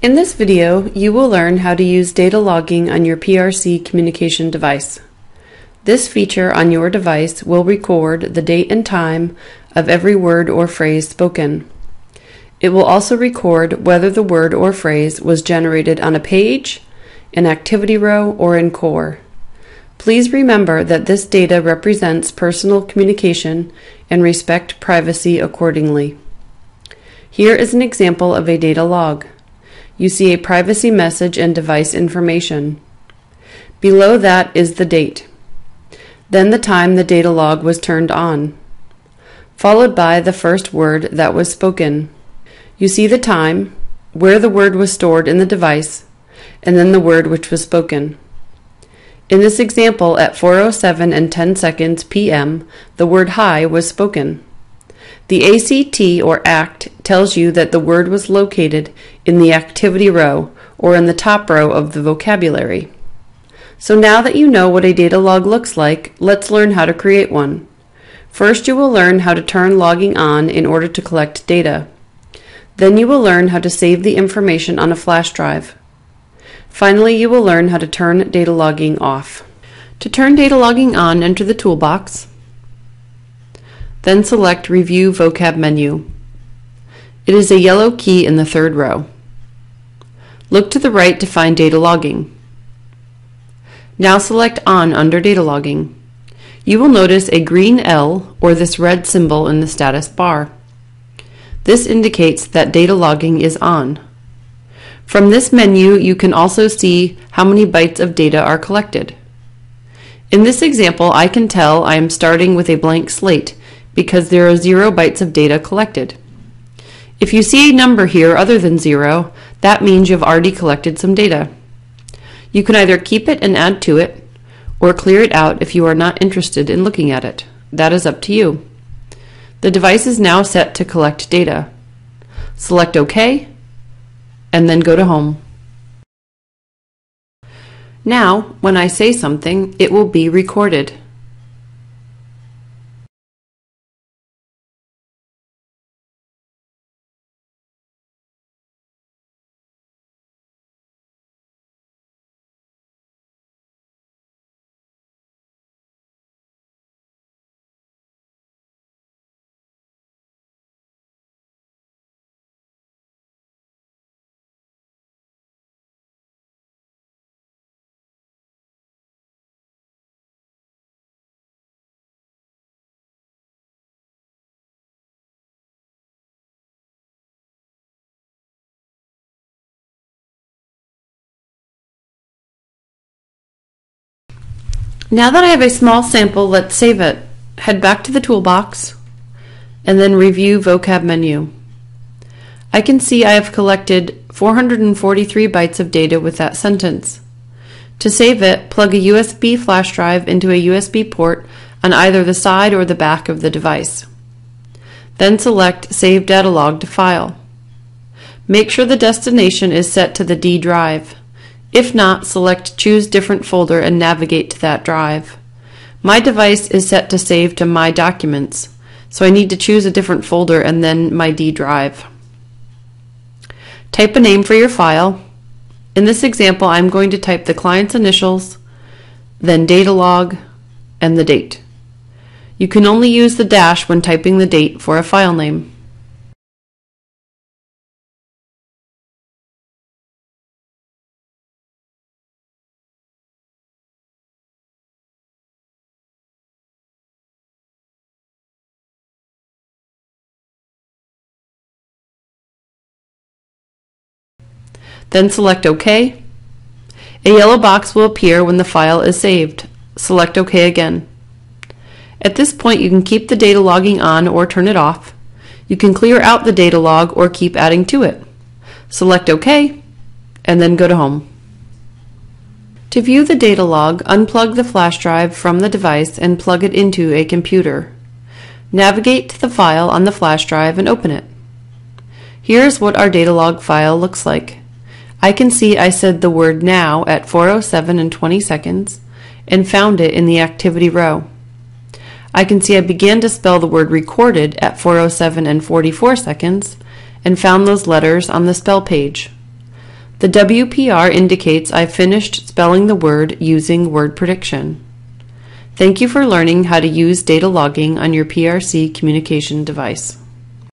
In this video, you will learn how to use data logging on your PRC communication device. This feature on your device will record the date and time of every word or phrase spoken. It will also record whether the word or phrase was generated on a page, an activity row, or in core. Please remember that this data represents personal communication and respect privacy accordingly. Here is an example of a data log. You see a privacy message and device information. Below that is the date, then the time the data log was turned on, followed by the first word that was spoken. You see the time, where the word was stored in the device, and then the word which was spoken. In this example, at 4:07 and 10 seconds p.m., the word hi was spoken. The ACT or ACT tells you that the word was located in the activity row or in the top row of the vocabulary. So now that you know what a data log looks like, let's learn how to create one. First, you will learn how to turn logging on in order to collect data. Then you will learn how to save the information on a flash drive. Finally, you will learn how to turn data logging off. To turn data logging on, enter the toolbox. Then select Review Vocab menu. It is a yellow key in the third row. Look to the right to find data logging. Now select On under data logging. You will notice a green L or this red symbol in the status bar. This indicates that data logging is on. From this menu, you can also see how many bytes of data are collected. In this example, I can tell I am starting with a blank slate because there are 0 bytes of data collected. If you see a number here other than 0, that means you've already collected some data. You can either keep it and add to it, or clear it out if you are not interested in looking at it. That is up to you. The device is now set to collect data. Select OK, and then go to Home. Now, when I say something, it will be recorded. Now that I have a small sample, let's save it. Head back to the toolbox and then Review Vocab menu. I can see I have collected 443 bytes of data with that sentence. To save it, plug a USB flash drive into a USB port on either the side or the back of the device. Then select Save Data Log to File. Make sure the destination is set to the D drive. If not, select Choose Different Folder and navigate to that drive. My device is set to save to My Documents, so I need to choose a different folder and then my D drive. Type a name for your file. In this example, I'm going to type the client's initials, then data log, and the date. You can only use the dash when typing the date for a file name. Then select OK. A yellow box will appear when the file is saved. Select OK again. At this point, you can keep the data logging on or turn it off. You can clear out the data log or keep adding to it. Select OK, and then go to Home. To view the data log, unplug the flash drive from the device and plug it into a computer. Navigate to the file on the flash drive and open it. Here's what our data log file looks like. I can see I said the word now at 4:07 and 20 seconds and found it in the activity row. I can see I began to spell the word recorded at 4:07 and 44 seconds and found those letters on the spell page. The WPR indicates I've finished spelling the word using word prediction. Thank you for learning how to use data logging on your PRC communication device.